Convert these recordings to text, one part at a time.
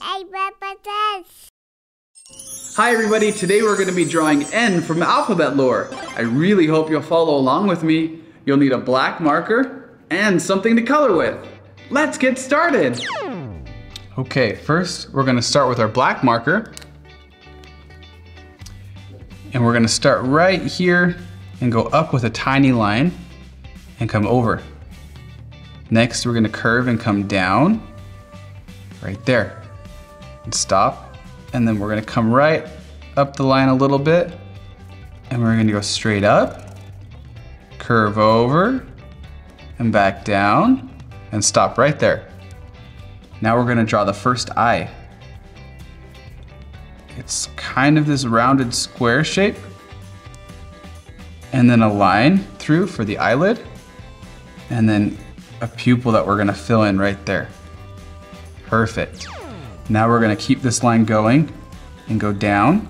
Hey, Bubba does. Hi everybody, today we're going to be drawing N from alphabet lore. I really hope you'll follow along with me. You'll need a black marker and something to color with. Let's get started. Okay, first we're going to start with our black marker. And we're going to start right here and go up with a tiny line and come over. Next we're going to curve and come down right there and stop. And then we're going to come right up the line a little bit and we're going to go straight up, curve over and back down and stop right there. Now we're going to draw the first eye. It's kind of this rounded square shape and then a line through for the eyelid and then a pupil that we're going to fill in right there. Perfect. Now we're going to keep this line going and go down,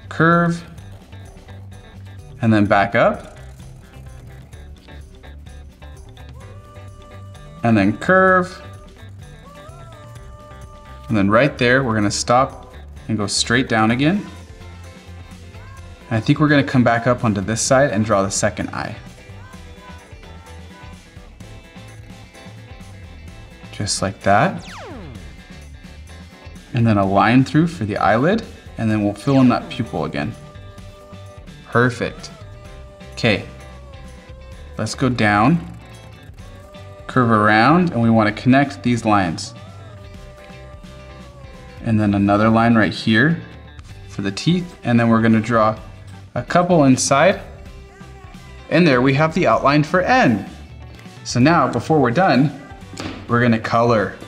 curve, and then back up, and then curve, and then right there we're going to stop and go straight down again. And I think we're going to come back up onto this side and draw the second eye. Just like that. And then a line through for the eyelid, and then we'll fill in that pupil again. Perfect. Okay, let's go down, curve around, and we want to connect these lines. And then another line right here for the teeth, and then we're going to draw a couple inside. And there we have the outline for N. So now, before we're done, we're going to color.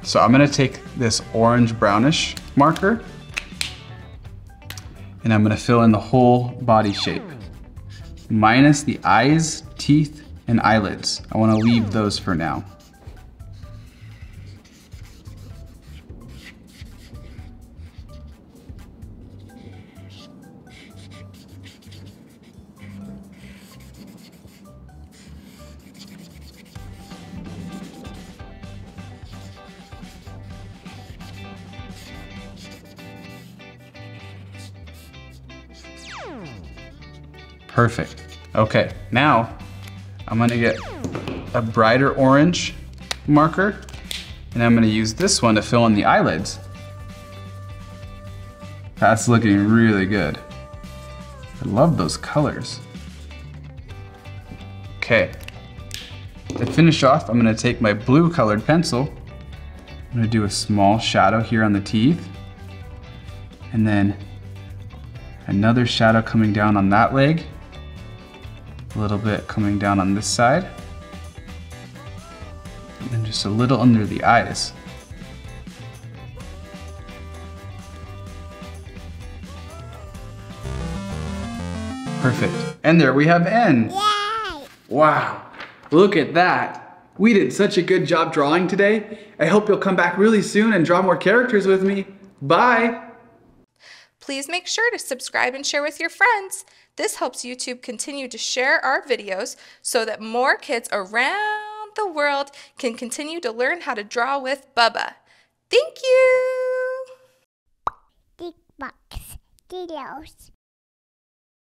So I'm going to take this orange brownish marker and I'm going to fill in the whole body shape, minus the eyes, teeth, and eyelids. I want to leave those for now. Perfect. Okay, now I'm gonna get a brighter orange marker and I'm gonna use this one to fill in the eyelids. That's looking really good. I love those colors. Okay, to finish off, I'm gonna take my blue colored pencil. I'm gonna do a small shadow here on the teeth and then another shadow coming down on that leg. A little bit coming down on this side. And then just a little under the eyes. Perfect. And there we have N. Yay! Wow, look at that. We did such a good job drawing today. I hope you'll come back really soon and draw more characters with me. Bye. Please make sure to subscribe and share with your friends. This helps YouTube continue to share our videos so that more kids around the world can continue to learn how to draw with Bubba. Thank you! Big box videos.